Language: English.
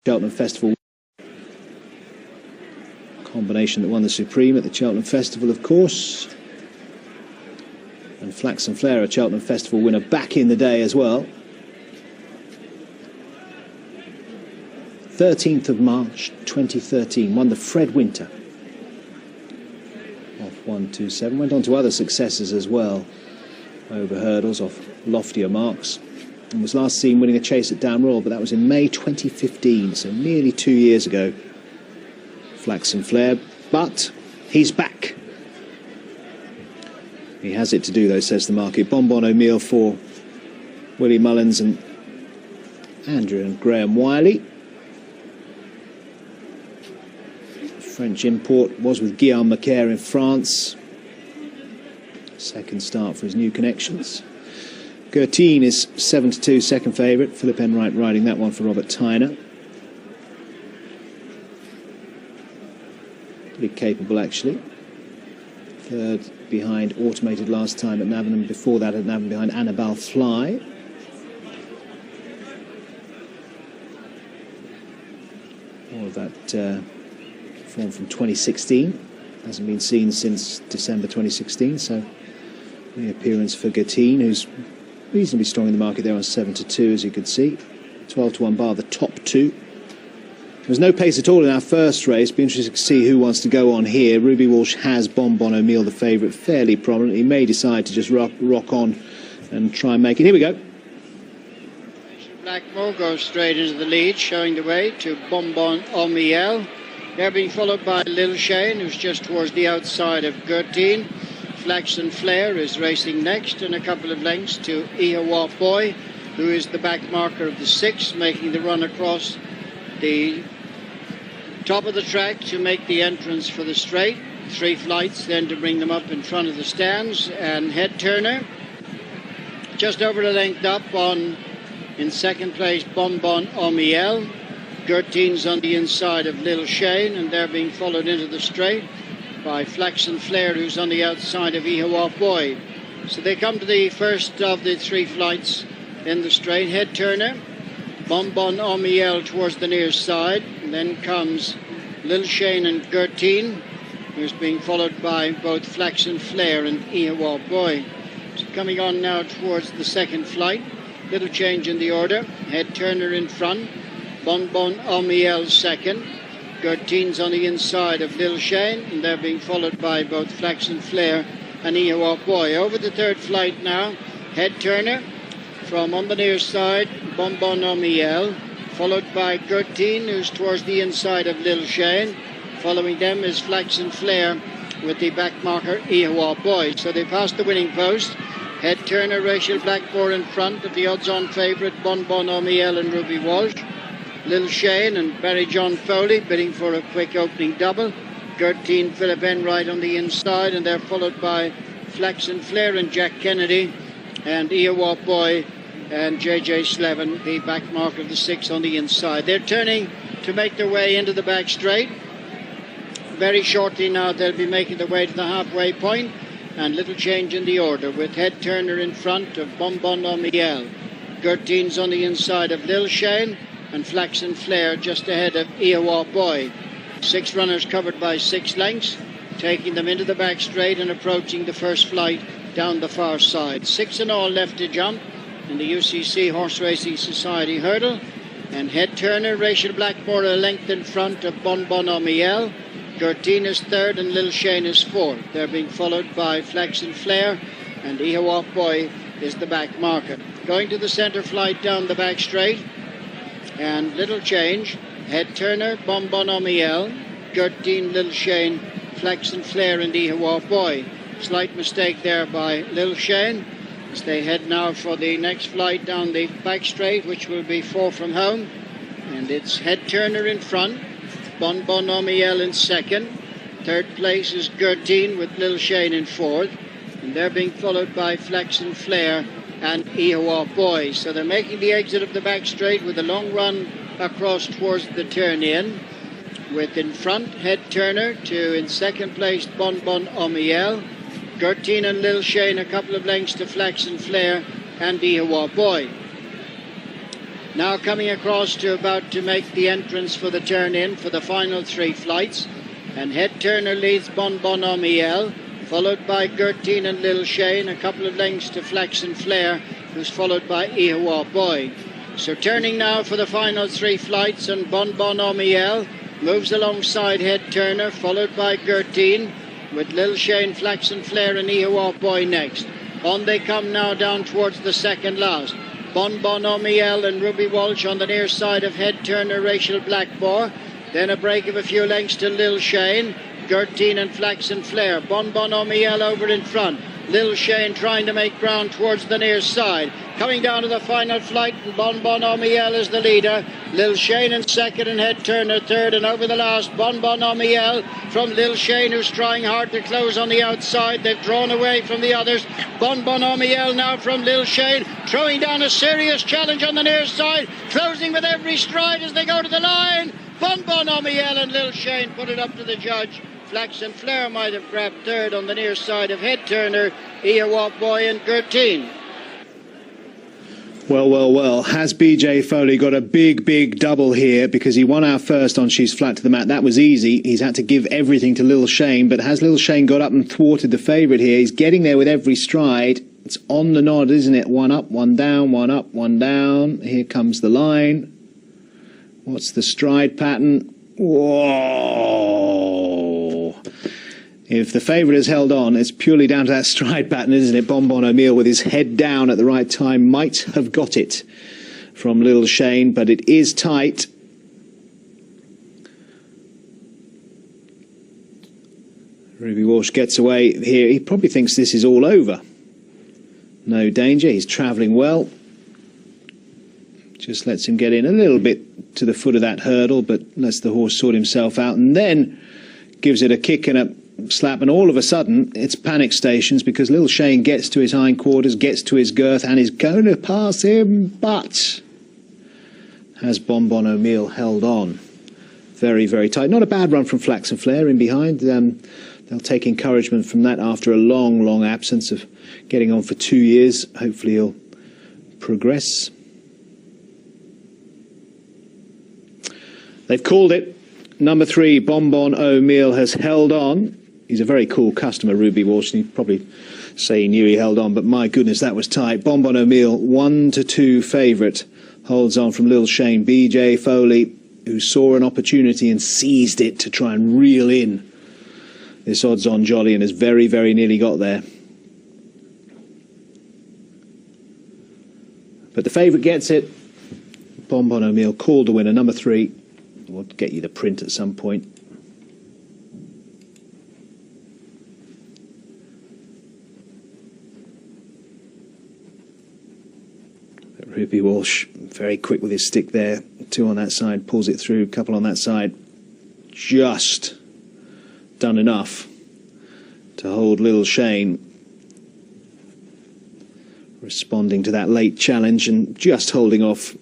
Cheltenham Festival. Combination that won the Supreme at the Cheltenham Festival, of course. And Flax and Flare, a Cheltenham Festival winner back in the day as well. 13th of March 2013, won the Fred Winter. Off 1.27, went on to other successes as well. Over hurdles, off loftier marks. And was last seen winning a chase at Down Royal, but that was in May 2015, so nearly 2 years ago. Flax and Flare, but he's back. He has it to do, though, says the market. Bonbon O'Meal for Willie Mullins and Andrew and Graham Wiley. French import was with Guillaume Macaire in France. Second start for his new connections. Gertine is 7-2, second favourite. Philip Enright riding that one for Robert Tyner. Pretty capable, actually. Third behind Automated last time at Navan, and before that at Navan behind Annabelle Fly. All of that form from 2016. Hasn't been seen since December 2016, so the appearance for Gertine, who's reasonably strong in the market there on 7-2, as you can see. 12-1 bar the top two. There was no pace at all in our first race. Be interesting to see who wants to go on here. Ruby Walsh has Bonbon O'Meal, the favourite, fairly prominent. He may decide to just rock on and try and make it. Here we go. Blackmore goes straight into the lead, showing the way to Bonbon O'Meal. They're being followed by Lil Shane, who's just towards the outside of Gertine. Flax and Flare is racing next, and a couple of lengths to Ihawa Boy, who is the back marker of the 6, making the run across the top of the track to make the entrance for the straight. 3 flights then to bring them up in front of the stands, and Head Turner just over a length up on, in second place, Bonbon O'Meal. Gertine's on the inside of Lil Shane, and they're being followed into the straight by Flax and Flare, who's on the outside of Ihawa Boy. So they come to the first of the 3 flights in the straight. Head Turner, Bonbon O'Meal towards the near side, and then comes Lil Shane and Gertine, who's being followed by both Flax and Flare and Ihawa Boy. So coming on now towards the second flight. Little change in the order. Head Turner in front, Bonbon O'Meal second. Gertine's on the inside of Lil Shane, and they're being followed by both Flax and Flare and Ihawa Boy. Over the third flight now, Head Turner from on the near side, Bonbon O'Meal, followed by Gertine, who's towards the inside of Lil Shane. Following them is Flax and Flare with the back marker Ihawa Boy. So they passed the winning post. Head Turner, Rachel Blackmore in front of the odds-on favourite Bonbon O'Meal and Ruby Walsh. Lil Shane and Barry John Foley bidding for a quick opening double. Gertine, Philip Enright on the inside, and they're followed by Flax and Flare and Jack Kennedy, and Ihawa Boy and JJ Slevin, the back mark of the 6 on the inside. They're turning to make their way into the back straight. Very shortly now they'll be making their way to the halfway point, and little change in the order, with Head Turner in front of Bonbon O'Meal. Gertine's on the inside of Lil Shane, and Flax and Flare just ahead of Ihawa Boy. 6 runners covered by 6 lengths, taking them into the back straight and approaching the first flight down the far side. 6 in all left to jump in the UCC Horse Racing Society hurdle. And Head Turner, Rachel Blackmore a length in front of Bonbon O'Meal. Gertine is third and Lil Shane is fourth. They're being followed by Flax and Flare, and Ihawa Boy is the back marker. Going to the centre flight down the back straight, and little change. Head Turner, Bonbon O'Meal, Gertine, Lil Shane, Flax and Flare and Ihawa Boy. Slight mistake there by Lil Shane, as they head now for the next flight down the back straight, which will be 4 from home. And it's Head Turner in front, Bonbon O'Meal in second. Third place is Gertine with Lil Shane in fourth, and they're being followed by Flax and Flare and Ihawa Boy. So they're making the exit of the back straight with a long run across towards the turn in, with in front Head Turner to in second place Bonbon O'Meal, Gertine and Lil Shane a couple of lengths to Flax and Flare and Ihawa Boy. Now coming across to about to make the entrance for the turn in for the final 3 flights. And Head Turner leads Bon Bon Omiel, followed by Gertine and Lil Shane, a couple of lengths to Flex and Flare, who's followed by Ihawa Boy. So turning now for the final 3 flights, and Bon Bon Omiel moves alongside Head Turner, followed by Gertine, with Lil Shane, Flex and Flare and Ihawa Boy next. On they come now down towards the second last. Bon Bon Omiel and Ruby Walsh on the near side of Head Turner, Rachel Blackmore. Then a break of a few lengths to Lil Shane, Gertine and Flax and Flare. Bon Bon Omiel over in front. Lil Shane trying to make ground towards the near side. Coming down to the final flight, and Bon Bon Omiel is the leader. Lil Shane in second and Head Turner third, and over the last, Bon Bon Omiel from Lil Shane, who's trying hard to close on the outside. They've drawn away from the others. Bon Bon Omiel now from Lil Shane, throwing down a serious challenge on the near side, closing with every stride as they go to the line. Bon Bon Omiel and Lil Shane put it up to the judge. Flax and Flare might have grabbed third on the near side of Head Turner, Ihawa Boy and Gertine. Well, well, well, has BJ Foley got a big double here, because he won out first on She's Flat to the Mat. That was easy. He's had to give everything to Lil Shane, but has Lil Shane got up and thwarted the favourite here? He's getting there with every stride. It's on the nod, isn't it? One up, one down, one up, one down. Here comes the line. What's the stride pattern? Whoa! If the favourite has held on, it's purely down to that stride pattern, isn't it? Bon Bon Omiel, with his head down at the right time, might have got it from Lil Shane, but it is tight. Ruby Walsh gets away here. He probably thinks this is all over. No danger. He's travelling well. Just lets him get in a little bit to the foot of that hurdle, but lets the horse sort himself out, and then gives it a kick and a slap, and all of a sudden it's panic stations, because Lil Shane gets to his hindquarters, gets to his girth, and is going to pass him, but has Bon Bon Omiel held on very tight. Not a bad run from Flax and Flare in behind. They'll take encouragement from that after a long absence of getting on for 2 years. Hopefully he'll progress. They've called it. Number 3, Bon Bon Omiel, has held on. He's a very cool customer, Ruby Walsh, and he'd probably say he knew he held on, but my goodness, that was tight. Bon Bon Omiel, 1-2 favourite, holds on from Lil Shane. BJ Foley, who saw an opportunity and seized it to try and reel in this odds-on jolly, and has very nearly got there. But the favourite gets it. Bon Bon Omiel called the winner, number 3. We'll get you the print at some point. Ruby Walsh, very quick with his stick there. 2 on that side, pulls it through, couple on that side. Just done enough to hold Lil Shane, responding to that late challenge and just holding off